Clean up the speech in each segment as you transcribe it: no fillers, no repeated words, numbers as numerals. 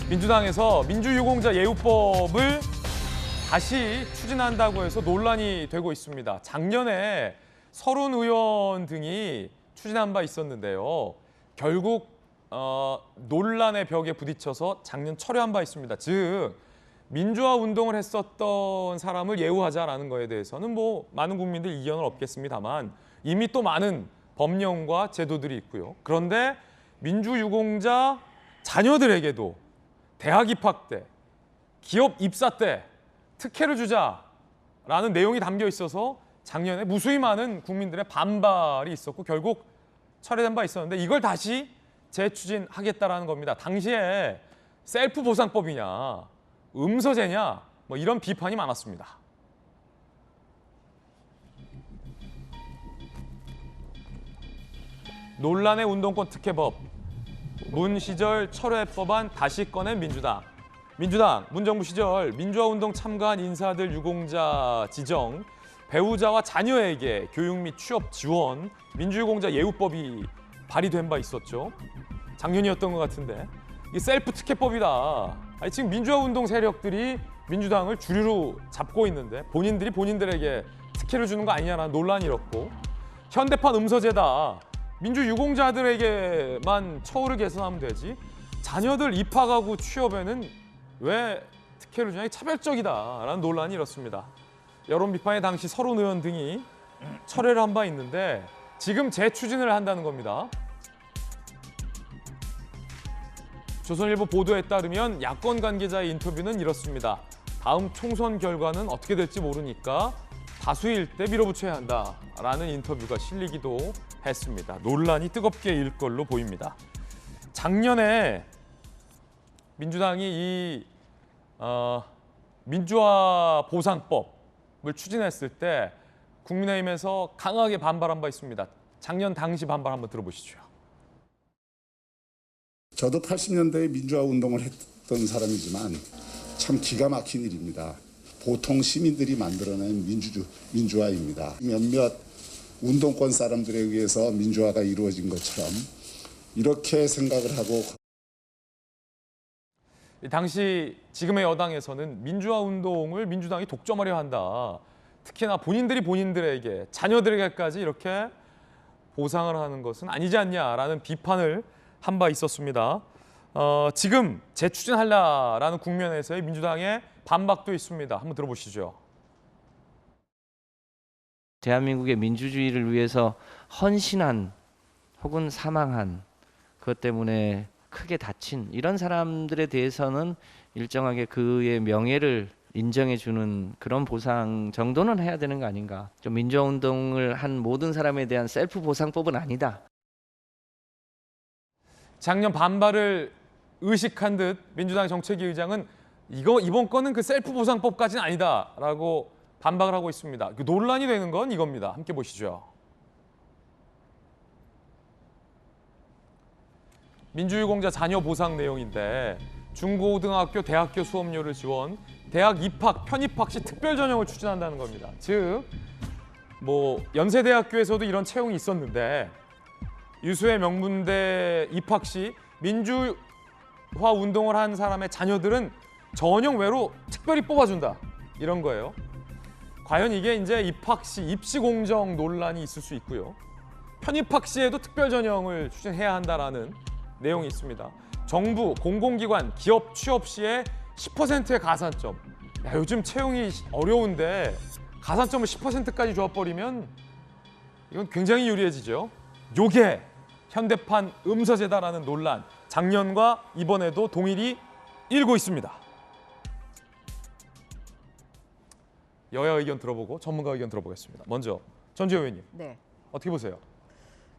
민주당에서 민주유공자 예우법을 다시 추진한다고 해서 논란이 되고 있습니다. 작년에 서른 의원 등이 추진한 바 있었는데요. 결국 논란의 벽에 부딪혀서 작년 철회한 바 있습니다. 즉 민주화 운동을 했었던 사람을 예우하자라는 거에 대해서는 뭐 많은 국민들 이견은 없겠습니다만 이미 또 많은 법령과 제도들이 있고요. 그런데 민주유공자 자녀들에게도 대학 입학 때, 기업 입사 때 특혜를 주자라는 내용이 담겨 있어서 작년에 무수히 많은 국민들의 반발이 있었고 결국 철회된 바 있었는데 이걸 다시 재추진하겠다라는 겁니다. 당시에 셀프 보상법이냐, 음서제냐 뭐 이런 비판이 많았습니다. 논란의 운동권 특혜법, 문 시절 철회 법안 다시 꺼낸 민주당. 민주당, 문정부 시절 민주화운동 참가한 인사들 유공자 지정, 배우자와 자녀에게 교육 및 취업 지원, 민주유공자 예우법이 발의된 바 있었죠. 작년이었던 것 같은데 이 셀프 특혜법이다. 아니, 지금 민주화운동 세력들이 민주당을 주류로 잡고 있는데 본인들이 본인들에게 특혜를 주는 거 아니냐라는 논란이 일었고 현대판 음서제다. 민주유공자들에게만 처우를 개선하면 되지 자녀들 입학하고 취업에는 왜 특혜를 주냐, 차별적이다라는 논란이 일었습니다. 여론 비판에 당시 서른 의원 등이 철회를 한 바 있는데 지금 재추진을 한다는 겁니다. 조선일보 보도에 따르면 야권 관계자의 인터뷰는 이렇습니다. 다음 총선 결과는 어떻게 될지 모르니까 다수일 때 밀어붙여야 한다라는 인터뷰가 실리기도 했습니다. 논란이 뜨겁게 일 걸로 보입니다. 작년에 민주당이 이 민주화 보상법을 추진했을 때 국민의힘에서 강하게 반발한 바 있습니다. 작년 당시 반발 한번 들어보시죠. 저도 80년대에 민주화 운동을 했던 사람이지만 참 기가 막힌 일입니다. 보통 시민들이 만들어낸 민주화입니다. 몇몇 운동권 사람들에 의해서 민주화가 이루어진 것처럼 이렇게 생각을 하고 당시 지금의 여당에서는 민주화 운동을 민주당이 독점하려 한다. 특히나 본인들이 본인들에게 자녀들에게까지 이렇게 보상을 하는 것은 아니지 않냐라는 비판을 한 바 있었습니다. 지금 재추진하려라는 국면에서의 민주당의 반박도 있습니다. 한번 들어보시죠. 대한민국의 민주주의를 위해서 헌신한 혹은 사망한 그것 때문에 크게 다친 이런 사람들에 대해서는 일정하게 그의 명예를 인정해주는 그런 보상 정도는 해야 되는 거 아닌가. 좀 민주화운동을 한 모든 사람에 대한 셀프 보상법은 아니다. 작년 반발을 의식한 듯 민주당 정책위 의장은 이번 건은 그 셀프 보상법까지는 아니다라고 반박을 하고 있습니다. 그 논란이 되는 건 이겁니다. 함께 보시죠. 민주유공자 자녀 보상 내용인데 중고등학교, 대학교 수업료를 지원, 대학 입학, 편입학 시 특별 전형을 추진한다는 겁니다. 즉, 뭐 연세대학교에서도 이런 채용이 있었는데 유수의 명문대 입학 시 민주화 운동을 한 사람의 자녀들은 전형 외로 특별히 뽑아준다. 이런 거예요. 과연 이게 이제 입학 시 입시 공정 논란이 있을 수 있고요. 편입학 시에도 특별 전형을 추진해야 한다라는 내용이 있습니다. 정부, 공공기관, 기업 취업 시에 10%의 가산점. 야, 요즘 채용이 어려운데 가산점을 10%까지 줘버리면 이건 굉장히 유리해지죠. 요게 현대판 음서제다라는 논란, 작년과 이번에도 동일이 일고 있습니다. 여야 의견 들어보고 전문가 의견 들어보겠습니다. 먼저 전주현 의원님, 네. 어떻게 보세요?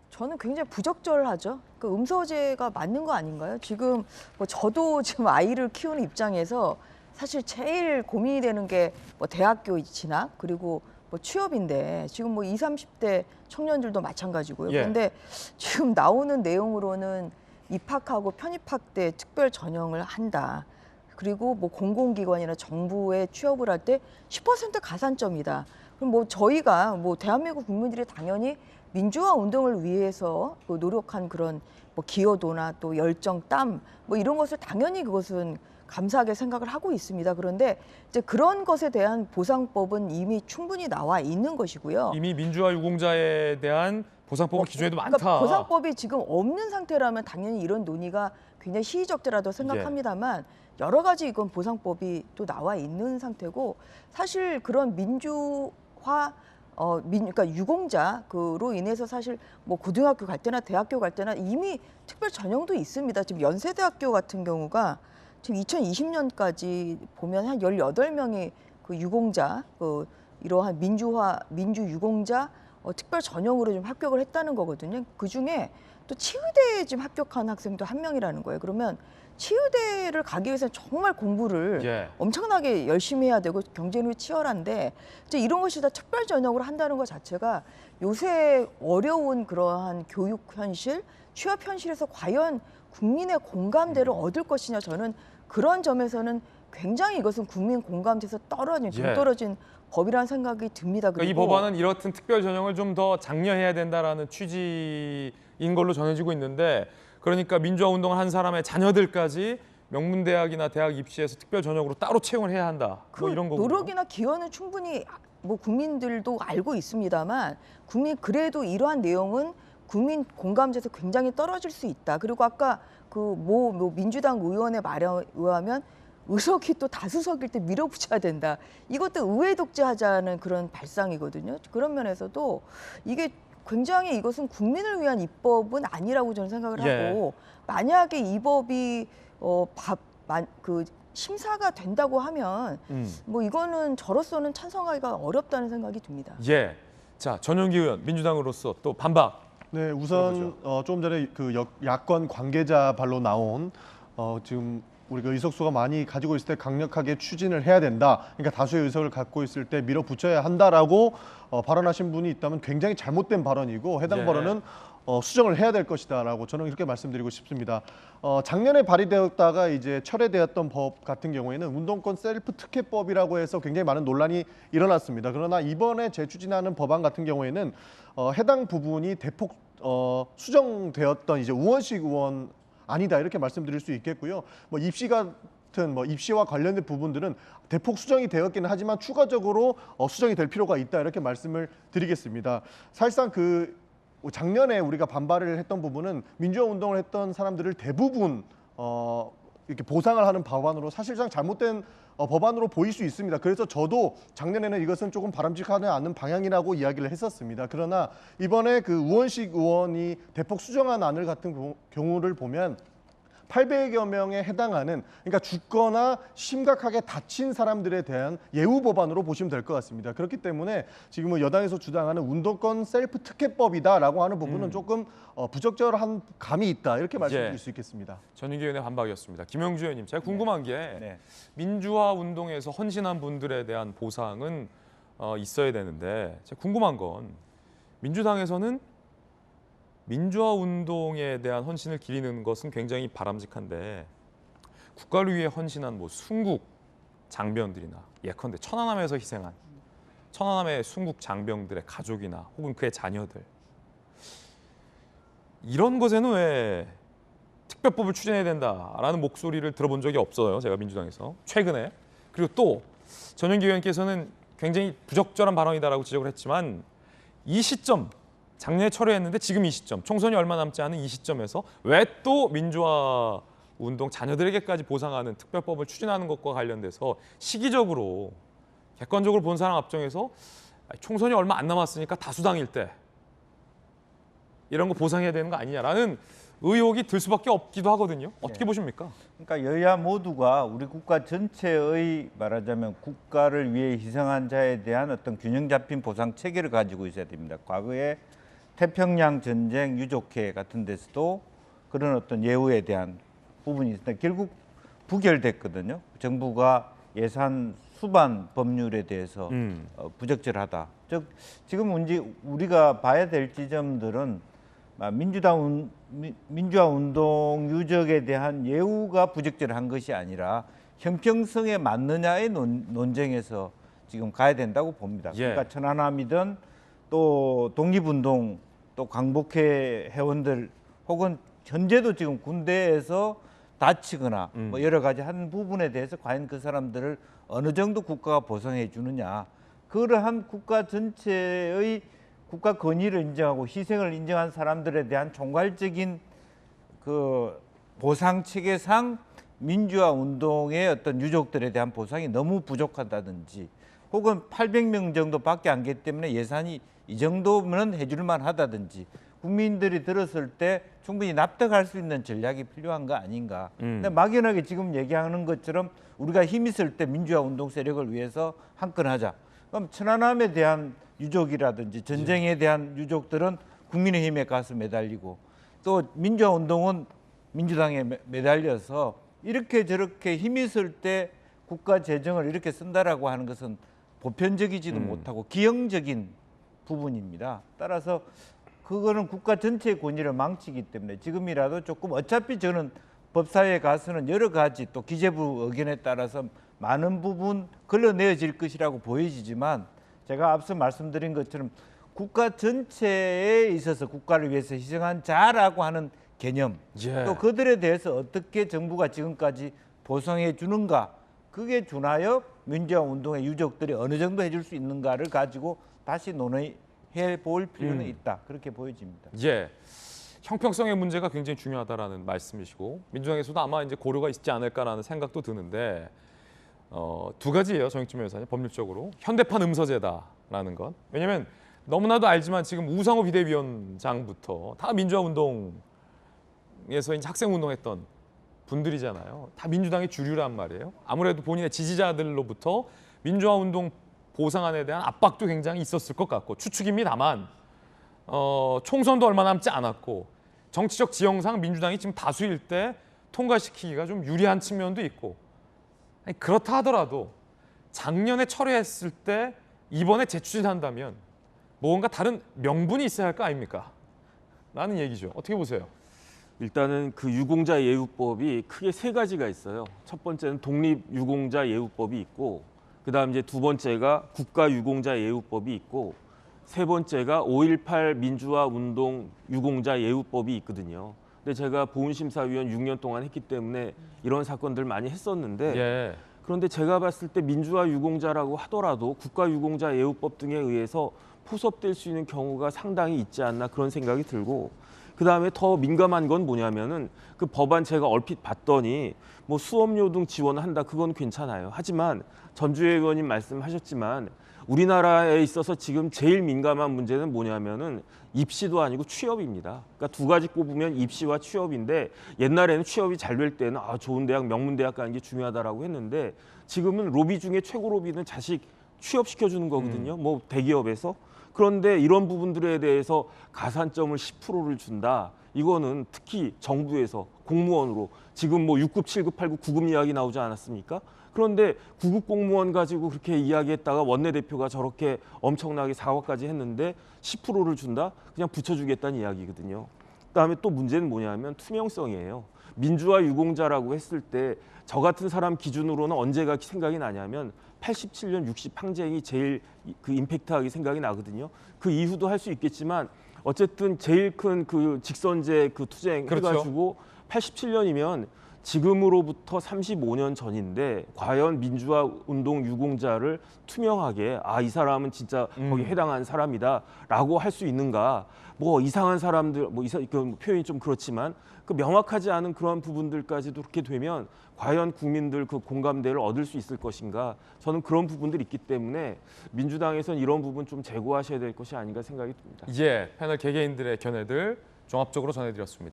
저는 굉장히 부적절하죠. 그 음서제가 맞는 거 아닌가요? 지금 뭐 저도 지금 아이를 키우는 입장에서 사실 제일 고민이 되는 게 뭐 대학교 진학 그리고 뭐 취업인데 지금 뭐 20, 30대 청년들도 마찬가지고요. 예. 그런데 지금 나오는 내용으로는 입학하고 편입학 때 특별 전형을 한다. 그리고 뭐 공공기관이나 정부에 취업을 할 때 10% 가산점이다. 그럼 뭐 저희가 뭐 대한민국 국민들이 당연히 민주화 운동을 위해서 그 노력한 그런 뭐 기여도나 또 열정, 땀 뭐 이런 것을 당연히 그것은 감사하게 생각을 하고 있습니다. 그런데 이제 그런 것에 대한 보상법은 이미 충분히 나와 있는 것이고요. 이미 민주화 유공자에 대한 보상법은 기존에도 많다. 그러니까 보상법이 지금 없는 상태라면 당연히 이런 논의가 굉장히 시의적더라도 생각합니다만 여러 가지 이건 보상법이 또 나와 있는 상태고 사실 그런 민주화 그러니까 유공자로 인해서 사실 뭐 고등학교 갈 때나 대학교 갈 때나 이미 특별 전형도 있습니다. 지금 연세대학교 같은 경우가 지금 2020년까지 보면 한 18명이 그 유공자, 이러한 민주 유공자 특별 전형으로 좀 합격을 했다는 거거든요. 그 중에 또 치의대에 지금 합격한 학생도 1명이라는 거예요. 그러면 치의대를 가기 위해서는 정말 공부를 엄청나게 열심히 해야 되고 경쟁률이 치열한데 이제 이런 것이 다 특별 전형으로 한다는 것 자체가 요새 어려운 그러한 교육 현실, 취업 현실에서 과연 국민의 공감대를 얻을 것이냐 저는 그런 점에서는 굉장히 이것은 국민 공감대에서 동떨어진 법이라는 생각이 듭니다. 그러니까 이 법안은 이렇든 특별 전형을 좀 더 장려해야 된다라는 취지인 걸로 전해지고 있는데 그러니까 민주화 운동을 한 사람의 자녀들까지 명문대학이나 대학 입시에서 특별 전형으로 따로 채용을 해야 한다. 뭐 이런 거고. 노력이나 기여는 충분히 뭐 국민들도 알고 있습니다만 그래도 이러한 내용은 국민 공감대에서 굉장히 떨어질 수 있다. 그리고 아까 뭐 민주당 의원의 말에 의하면 의석이 또 다수석일 때 밀어붙여야 된다. 이것도 의회 독재하자는 그런 발상이거든요. 그런 면에서도 이게 굉장히 이것은 국민을 위한 입법은 아니라고 저는 생각을 하고 만약에 이 법이 심사가 된다고 하면 뭐 이거는 저로서는 찬성하기가 어렵다는 생각이 듭니다. 자, 전용기 의원 민주당으로서 또 반박. 네, 우선 조금 전에 그 야권 관계자 발로 나온 지금 우리가 의석수가 많이 가지고 있을 때 강력하게 추진을 해야 된다. 그러니까 다수의 의석을 갖고 있을 때 밀어붙여야 한다라고 발언하신 분이 있다면 굉장히 잘못된 발언이고 해당 발언은 수정을 해야 될 것이다라고 저는 이렇게 말씀드리고 싶습니다. 작년에 발의되었다가 이제 철회되었던 법 같은 경우에는 운동권 셀프 특혜법이라고 해서 굉장히 많은 논란이 일어났습니다. 그러나 이번에 재추진하는 법안 같은 경우에는 해당 부분이 대폭 수정되었던 이제 우원식 의원 아니다 이렇게 말씀드릴 수 있겠고요. 뭐 입시 같은 입시와 관련된 부분들은 대폭 수정이 되었기는 하지만 추가적으로 수정이 될 필요가 있다 이렇게 말씀을 드리겠습니다. 사실상 작년에 우리가 반발을 했던 부분은 민주화 운동을 했던 사람들을 대부분 이렇게 보상을 하는 법안으로 사실상 잘못된 법안으로 보일 수 있습니다. 그래서 저도 작년에는 이것은 조금 바람직하지 않은 방향이라고 이야기를 했었습니다. 그러나 이번에 그 우원식 의원이 대폭 수정한 안을 같은 경우를 보면 800여 명에 해당하는 그러니까 죽거나 심각하게 다친 사람들에 대한 예우 법안으로 보시면 될 것 같습니다. 그렇기 때문에 지금은 여당에서 주장하는 운동권 셀프 특혜법이다라고 하는 부분은 조금 부적절한 감이 있다 이렇게 말씀드릴 수 있겠습니다. 전용기 의원의 반박이었습니다. 김영주 의원님, 제가 궁금한 게 민주화 운동에서 헌신한 분들에 대한 보상은 있어야 되는데 제가 궁금한 건 민주당에서는 민주화 운동에 대한 헌신을 기리는 것은 굉장히 바람직한데 국가를 위해 헌신한 순국 장병들이나 예컨대 천안함에서 희생한 천안함의 순국 장병들의 가족이나 혹은 그의 자녀들 이런 것에는 왜 특별법을 추진해야 된다라는 목소리를 들어본 적이 없어요. 제가 민주당에서 최근에. 그리고 또 전용기 의원께서는 굉장히 부적절한 발언이다라고 지적을 했지만 이 시점 작년에 철회했는데 지금 이 시점, 총선이 얼마 남지 않은 이 시점에서 왜 또 민주화 운동 자녀들에게까지 보상하는 특별법을 추진하는 것과 관련돼서 시기적으로 객관적으로 본 사람 앞정에서 총선이 얼마 안 남았으니까 다수당일 때 이런 거 보상해야 되는 거 아니냐라는 의혹이 들 수밖에 없기도 하거든요. 어떻게 보십니까? 그러니까 여야 모두가 우리 국가 전체의 말하자면 국가를 위해 희생한 자에 대한 어떤 균형 잡힌 보상 체계를 가지고 있어야 됩니다. 과거에 태평양 전쟁 유족회 같은 데서도 그런 어떤 예우에 대한 부분이 있습니다. 결국 부결됐거든요. 정부가 예산 수반 법률에 대해서 부적절하다. 즉 지금 우리가 봐야 될 지점들은 민주화 운동 유적에 대한 예우가 부적절한 것이 아니라 형평성에 맞느냐의 논쟁에서 지금 가야 된다고 봅니다. 그러니까 천안함이든 또 독립운동 또 광복회 회원들 혹은 현재도 지금 군대에서 다치거나 뭐 여러 가지 한 부분에 대해서 과연 그 사람들을 어느 정도 국가가 보상해 주느냐, 그러한 국가 전체의 국가 권위를 인정하고 희생을 인정한 사람들에 대한 총괄적인 그 보상 체계상 민주화 운동의 어떤 유족들에 대한 보상이 너무 부족하다든지, 혹은 800명 정도밖에 안 되기 때문에 예산이 이 정도면 해줄 만하다든지, 국민들이 들었을 때 충분히 납득할 수 있는 전략이 필요한 거 아닌가. 근데 막연하게 지금 얘기하는 것처럼 우리가 힘 있을 때 민주화 운동 세력을 위해서 한 건 하자. 그럼 천안함에 대한 유족이라든지 전쟁에 대한 유족들은 국민의힘에 가서 매달리고, 또 민주화 운동은 민주당에 매달려서 이렇게 저렇게 힘 있을 때 국가 재정을 이렇게 쓴다라고 하는 것은 보편적이지도 못하고 기형적인 부분입니다. 따라서 그거는 국가 전체의 권위를 망치기 때문에 지금이라도 조금, 어차피 저는 법사위에 가서는 여러 가지 또 기재부 의견에 따라서 많은 부분 걸러내어질 것이라고 보여지지만, 제가 앞서 말씀드린 것처럼 국가 전체에 있어서 국가를 위해서 희생한 자라고 하는 개념, 예. 또 그들에 대해서 어떻게 정부가 지금까지 보상해 주는가, 그게 준하여 민주화 운동의 유족들이 어느 정도 해줄 수 있는가를 가지고 다시 논의해 볼 필요는 있다, 그렇게 보여집니다. 예. 형평성의 문제가 굉장히 중요하다라는 말씀이시고, 민주당에서도 아마 이제 고려가 있지 않을까라는 생각도 드는데, 두 가지예요. 정익진 변호사님, 법률적으로 현대판 음서제다라는 것. 왜냐하면 너무나도 알지만 지금 우상호 비대위원장부터 다 민주화 운동에서 이제 학생 운동했던 분들이잖아요. 다 민주당의 주류란 말이에요. 아무래도 본인의 지지자들로부터 민주화 운동 보상안에 대한 압박도 굉장히 있었을 것 같고, 추측입니다만 총선도 얼마 남지 않았고 정치적 지형상 민주당이 지금 다수일 때 통과시키기가 좀 유리한 측면도 있고, 아니, 그렇다 하더라도 작년에 철회했을 때 이번에 재추진한다면 뭔가 다른 명분이 있어야 할 거 아닙니까? 라는 얘기죠. 어떻게 보세요? 일단은 그 유공자 예우법이 크게 세 가지가 있어요. 첫 번째는 독립 유공자 예우법이 있고, 그다음 이제 두 번째가 국가 유공자 예우법이 있고, 세 번째가 5.18 민주화 운동 유공자 예우법이 있거든요. 근데 제가 보훈심사위원 6년 동안 했기 때문에 이런 사건들 많이 했었는데, 예. 그런데 제가 봤을 때 민주화 유공자라고 하더라도 국가 유공자 예우법 등에 의해서 포섭될 수 있는 경우가 상당히 있지 않나, 그런 생각이 들고, 그다음에 더 민감한 건 뭐냐면은 그 법안 제가 얼핏 봤더니 뭐 수업료 등 지원한다, 그건 괜찮아요. 하지만 전주혜 의원님 말씀하셨지만 우리나라에 있어서 지금 제일 민감한 문제는 뭐냐면은 입시도 아니고 취업입니다. 그러니까 두 가지 꼽으면 입시와 취업인데, 옛날에는 취업이 잘 될 때는 좋은 대학, 명문대학 가는 게 중요하다라고 했는데, 지금은 로비 중에 최고 로비는 자식 취업시켜주는 거거든요. 뭐 대기업에서. 그런데 이런 부분들에 대해서 가산점을 10%를 준다. 이거는 특히 정부에서 공무원으로 지금 뭐 6급, 7급, 8급, 9급 이야기 나오지 않았습니까? 그런데 9급 공무원 가지고 그렇게 이야기했다가 원내대표가 저렇게 엄청나게 사과까지 했는데 10%를 준다? 그냥 붙여주겠다는 이야기거든요. 그다음에 또 문제는 뭐냐면 투명성이에요. 민주화 유공자라고 했을 때 저 같은 사람 기준으로는 언제가 생각이 나냐면 87년 60 항쟁이 제일 그 임팩트하게 생각이 나거든요. 그 이후도 할 수 있겠지만 어쨌든 제일 큰 그 직선제 그 투쟁 그렇죠. 해가지고 87년이면 지금으로부터 35년 전인데, 과연 민주화 운동 유공자를 투명하게 이 사람은 진짜 거기 해당한 사람이다라고 할 수 있는가? 뭐 이상한 사람들, 그 표현이 좀 그렇지만 그 명확하지 않은 그런 부분들까지도 그렇게 되면 과연 국민들 그 공감대를 얻을 수 있을 것인가? 저는 그런 부분들이 있기 때문에 민주당에서는 이런 부분 좀 제고하셔야 될 것이 아닌가 생각이 듭니다. 예, 패널 개개인들의 견해들 종합적으로 전해드렸습니다.